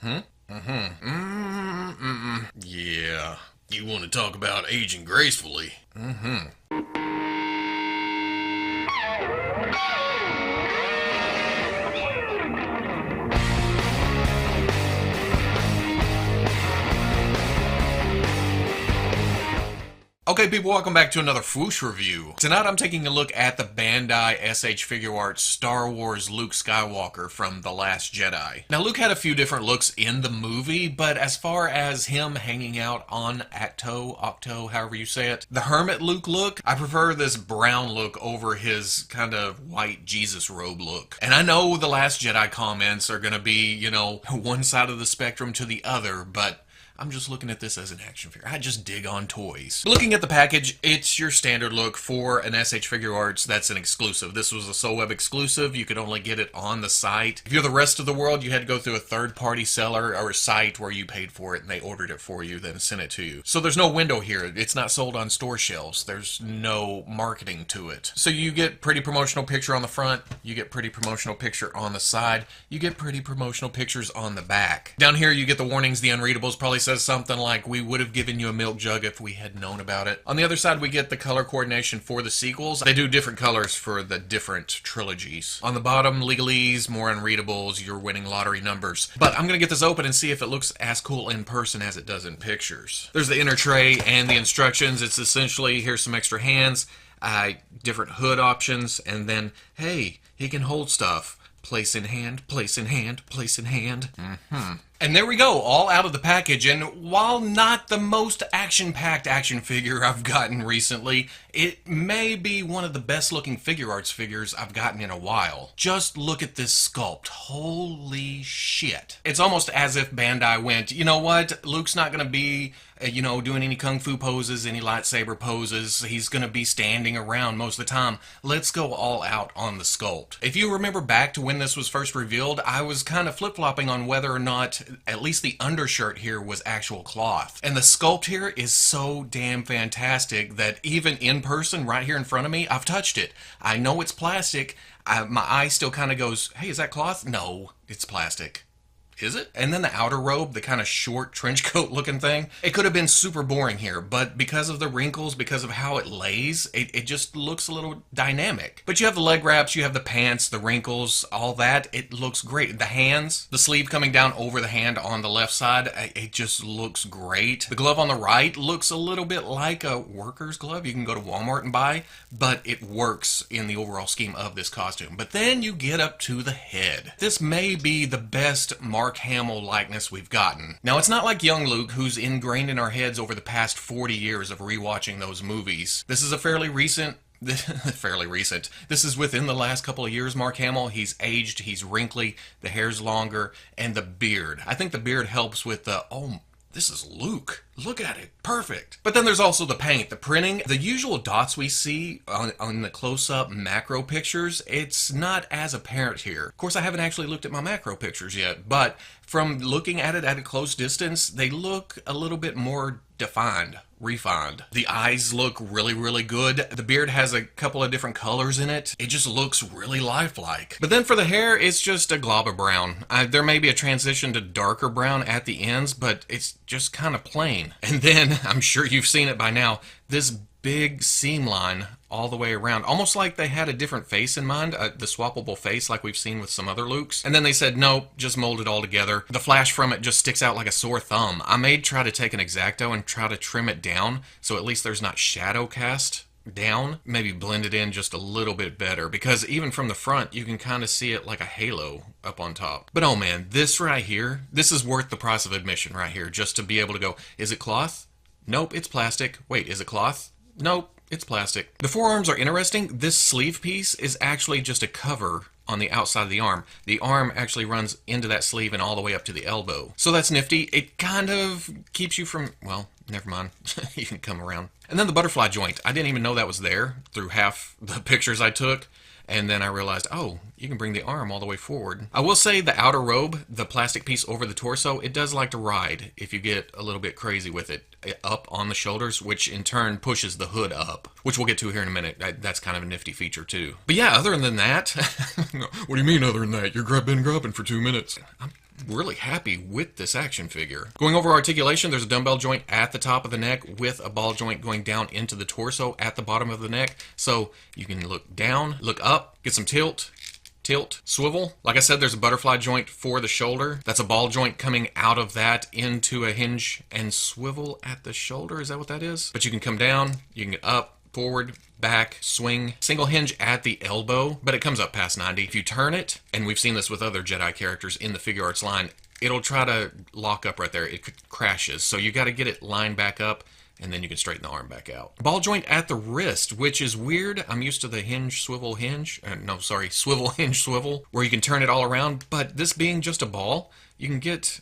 Yeah. You want to talk about aging gracefully? Okay, people, welcome back to another Fwoosh review. Tonight I'm taking a look at the Bandai S.H. Figuarts Star Wars Luke Skywalker from The Last Jedi. Now, Luke had a few different looks in the movie, but as far as him hanging out on Octo, however you say it, the Hermit Luke look, I prefer this brown look over his kind of white Jesus robe look. And I know The Last Jedi comments are gonna be, you know, one side of the spectrum to the other, but I'm just looking at this as an action figure. I just dig on toys. Looking at the package, it's your standard look for an S.H. Figuarts that's an exclusive. This was a Soul Web exclusive. You could only get it on the site. If you're the rest of the world, you had to go through a third-party seller or a site where you paid for it and they ordered it for you, then sent it to you. So there's no window here. It's not sold on store shelves. There's no marketing to it. So you get pretty promotional picture on the front. You get pretty promotional picture on the side. You get pretty promotional pictures on the back. Down here, you get the warnings, the unreadables. Probably says something like, we would have given you a milk jug if we had known about it. On the other side, we get the color coordination for the sequels. They do different colors for the different trilogies. On the bottom, legalese, more unreadables, you're winning lottery numbers. But I'm going to get this open and see if it looks as cool in person as it does in pictures. There's the inner tray and the instructions. It's essentially, here's some extra hands, different hood options, and then, hey, he can hold stuff. Place in hand, place in hand, place in hand. And there we go, all out of the package. And while not the most action-packed action figure I've gotten recently, it may be one of the best looking Figuarts figures I've gotten in a while. Just look at this sculpt. Holy shit. It's almost as if Bandai went, you know what, Luke's not going to be doing any kung fu poses, any lightsaber poses. He's going to be standing around most of the time. Let's go all out on the sculpt. If you remember back to when this was first revealed, I was kind of flip-flopping on whether or not at least the undershirt here was actual cloth. And the sculpt here is so damn fantastic that even in person, right here in front of me, I've touched it. I know it's plastic. My eye still kind of goes, hey, is that cloth? No, it's plastic. Is it? And then the outer robe, the kind of short trench coat looking thing, it could have been super boring here, but because of the wrinkles, because of how it lays, it just looks a little dynamic. But you have the leg wraps, you have the pants, the wrinkles, all that, it looks great. The hands, the sleeve coming down over the hand on the left side, it just looks great. The glove on the right looks a little bit like a worker's glove you can go to Walmart and buy, but it works in the overall scheme of this costume. But then you get up to the head. This may be the best Mark Hamill likeness we've gotten. Now, it's not like young Luke, who's ingrained in our heads over the past 40 years of rewatching those movies. This is a fairly recent. This is within the last couple of years, Mark Hamill. He's aged, he's wrinkly, the hair's longer, and the beard. I think the beard helps with the, oh, this is Luke. Look at it. Perfect. But then there's also the paint, the printing. The usual dots we see on the close-up macro pictures, it's not as apparent here. Of course, I haven't actually looked at my macro pictures yet, but from looking at it at a close distance, they look a little bit more defined, refined. The eyes look really, really good. The beard has a couple of different colors in it. It just looks really lifelike. But then for the hair, it's just a glob of brown. There may be a transition to darker brown at the ends, but it's just kind of plain. And then, I'm sure you've seen it by now, this big seam line all the way around, almost like they had a different face in mind, the swappable face like we've seen with some other Lukes. And then they said, nope, just mold it all together. The flash from it just sticks out like a sore thumb. I may try to take an X-Acto and try to trim it down, so at least there's not shadow cast down, maybe blend it in just a little bit better, because even from the front you can kind of see it like a halo up on top. But oh man, this right here, this is worth the price of admission right here, just to be able to go, is it cloth? Nope, it's plastic. Wait, is it cloth? Nope, it's plastic. The forearms are interesting. This sleeve piece is actually just a cover on the outside of the arm. The arm actually runs into that sleeve and all the way up to the elbow. So that's nifty. It kind of keeps you from, well, never mind. You can come around. And then the butterfly joint. I didn't even know that was there through half the pictures I took. And then I realized, oh, you can bring the arm all the way forward. I will say the outer robe, the plastic piece over the torso, it does like to ride if you get a little bit crazy with it. Up on the shoulders, which in turn pushes the hood up, which we'll get to here in a minute. That's kind of a nifty feature too. But yeah, other than that, what do you mean other than that? You've been grubbing for 2 minutes. really happy with this action figure. Going over articulation, there's a dumbbell joint at the top of the neck with a ball joint going down into the torso at the bottom of the neck. So you can look down, look up, get some tilt, swivel. Like I said, there's a butterfly joint for the shoulder. That's a ball joint coming out of that into a hinge and swivel at the shoulder. Is that what that is? But you can come down, you can get up, forward, back, swing, single hinge at the elbow, but it comes up past 90. If you turn it, and we've seen this with other Jedi characters in the Figuarts line, it'll try to lock up right there. It crashes. So you got to get it lined back up, and then you can straighten the arm back out. Ball joint at the wrist, which is weird. I'm used to the hinge, swivel, hinge. Swivel, hinge, swivel, where you can turn it all around. But this being just a ball, you can get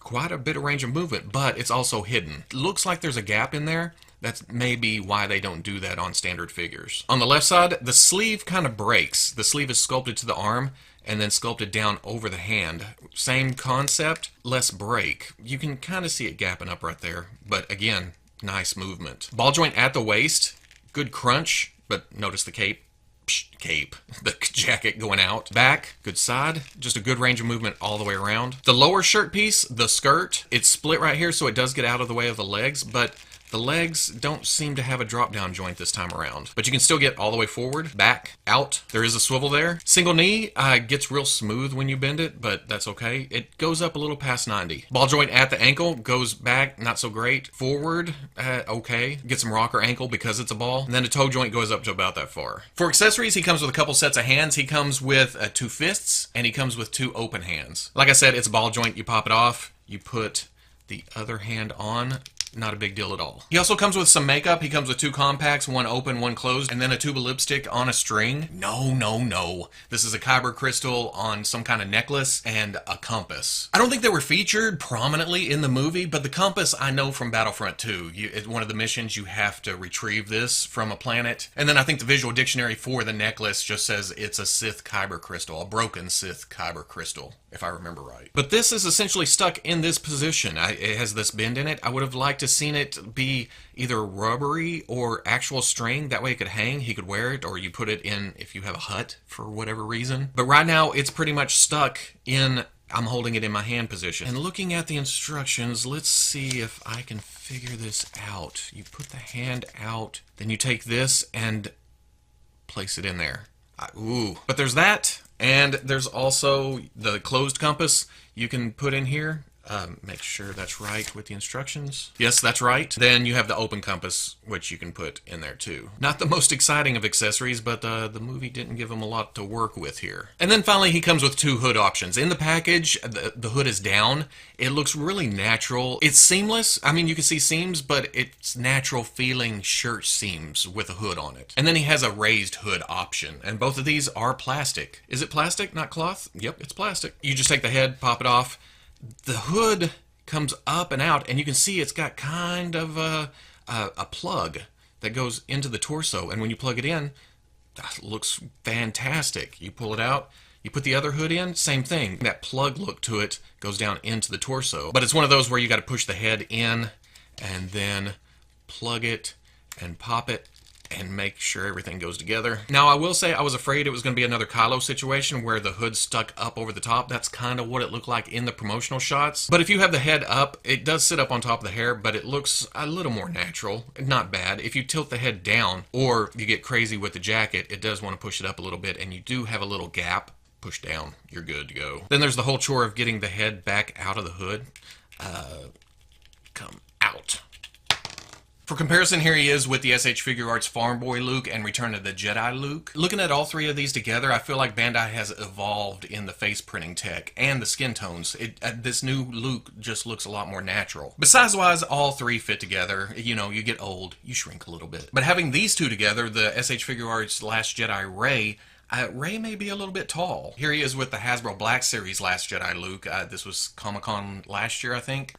quite a bit of range of movement, but it's also hidden. It looks like there's a gap in there. That's maybe why they don't do that on standard figures. On the left side, the sleeve kind of breaks. The sleeve is sculpted to the arm and then sculpted down over the hand. Same concept, less break. You can kind of see it gapping up right there, but again, nice movement. Ball joint at the waist, good crunch, but notice the cape, the jacket going out. Back, good side, just a good range of movement all the way around. The lower shirt piece, the skirt, it's split right here, so it does get out of the way of the legs, but the legs don't seem to have a drop-down joint this time around. But you can still get all the way forward, back, out. There is a swivel there. Single knee gets real smooth when you bend it, but that's okay. It goes up a little past 90. Ball joint at the ankle goes back, not so great. Forward, okay. Get some rocker ankle because it's a ball. And then the toe joint goes up to about that far. For accessories, he comes with a couple sets of hands. He comes with 2 fists, and he comes with 2 open hands. Like I said, it's a ball joint. You pop it off. You put the other hand on. Not a big deal at all. He also comes with some makeup. He comes with 2 compacts, one open, one closed, and then a tube of lipstick on a string. No. This is a kyber crystal on some kind of necklace and a compass. I don't think they were featured prominently in the movie, but the compass I know from Battlefront 2. It's one of the missions you have to retrieve this from a planet. And then I think the visual dictionary for the necklace just says it's a Sith kyber crystal, a broken Sith kyber crystal, if I remember right. But this is essentially stuck in this position. It has this bend in it. I would have liked to seen it be either rubbery or actual string. That way it could hang, he could wear it, or you put it in if you have a hut for whatever reason. But right now it's pretty much stuck in, I'm holding it in my hand position. And looking at the instructions, let's see if I can figure this out. You put the hand out, then you take this and place it in there. Ooh. But there's that, and there's also the closed compass you can put in here. Make sure that's right with the instructions. Yes, that's right. Then you have the open compass, which you can put in there too. Not the most exciting of accessories, but the movie didn't give them a lot to work with here. And then finally, he comes with 2 hood options. In the package, the hood is down. It looks really natural. It's seamless. I mean, you can see seams, but it's natural feeling shirt seams with a hood on it. And then he has a raised hood option, and both of these are plastic. Is it plastic, not cloth? Yep, it's plastic. You just take the head, pop it off. The hood comes up and out, and you can see it's got kind of a plug that goes into the torso, and when you plug it in, that looks fantastic. You pull it out, you put the other hood in, same thing. That plug look to it goes down into the torso. But it's one of those where you got to push the head in and then plug it and pop it and make sure everything goes together. Now, I will say I was afraid it was going to be another Kylo situation where the hood stuck up over the top. That's kind of what it looked like in the promotional shots. But if you have the head up, it does sit up on top of the hair, but it looks a little more natural. Not bad. If you tilt the head down or you get crazy with the jacket, it does want to push it up a little bit, and you do have a little gap. Push down, you're good to go. Then there's the whole chore of getting the head back out of the hood. Come out. For comparison, here he is with the S.H. Figuarts Farm Boy Luke and Return of the Jedi Luke. Looking at all 3 of these together, I feel like Bandai has evolved in the face printing tech and the skin tones. This new Luke just looks a lot more natural. But size-wise, all 3 fit together. You know, you get old, you shrink a little bit. But having these 2 together, the S.H. Figuarts Last Jedi Rey, Rey may be a little bit tall. Here he is with the Hasbro Black Series Last Jedi Luke. This was Comic-Con last year, I think.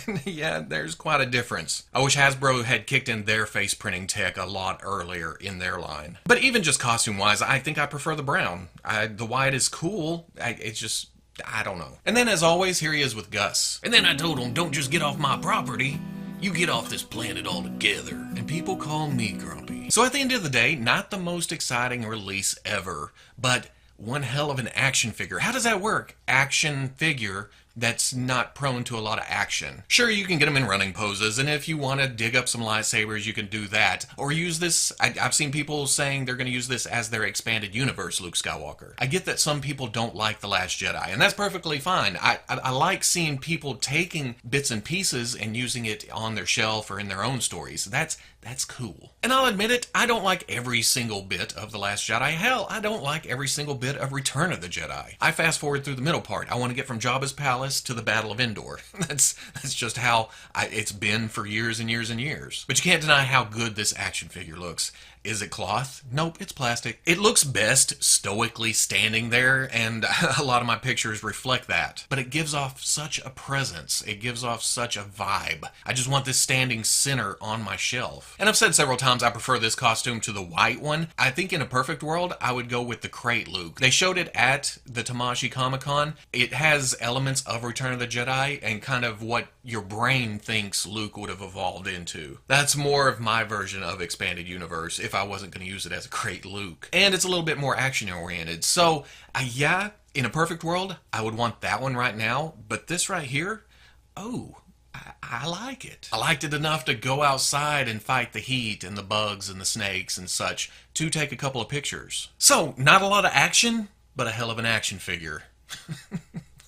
And yeah, there's quite a difference. I wish Hasbro had kicked in their face printing tech a lot earlier in their line. But even just costume-wise, I think I prefer the brown. The white is cool. It's just, I don't know. And then as always, here he is with Gus. And then I told him, don't just get off my property. You get off this planet altogether. And people call me grumpy. So at the end of the day, not the most exciting release ever, but one hell of an action figure. How does that work? Action figure that's not prone to a lot of action. Sure, you can get them in running poses, and if you want to dig up some lightsabers, you can do that. Or use this, I've seen people saying they're going to use this as their expanded universe Luke Skywalker. I get that some people don't like The Last Jedi, and that's perfectly fine. I like seeing people taking bits and pieces and using it on their shelf or in their own stories. That's cool. And I'll admit it, I don't like every single bit of The Last Jedi. Hell, I don't like every single bit of Return of the Jedi. I fast forward through the middle part. I want to get from Jabba's palace to the Battle of Endor. That's just how it's been for years and years and years. But you can't deny how good this action figure looks. Is it cloth? Nope, it's plastic. It looks best stoically standing there, and a lot of my pictures reflect that. But it gives off such a presence. It gives off such a vibe. I just want this standing center on my shelf. And I've said several times I prefer this costume to the white one. I think in a perfect world, I would go with the crate Luke. They showed it at the Tamashii Comic-Con. It has elements of Return of the Jedi and kind of what your brain thinks Luke would have evolved into. That's more of my version of Expanded Universe if I wasn't going to use it as a crate Luke. And it's a little bit more action-oriented. So, yeah, in a perfect world, I would want that one right now. But this right here, oh, I like it. I liked it enough to go outside and fight the heat and the bugs and the snakes and such to take a couple of pictures. So, not a lot of action, but a hell of an action figure.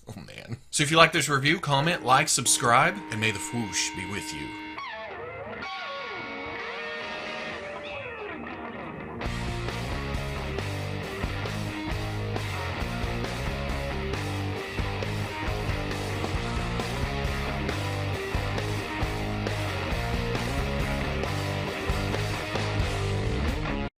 Oh man. So if you like this review, comment, like, subscribe, and may the Fwoosh be with you.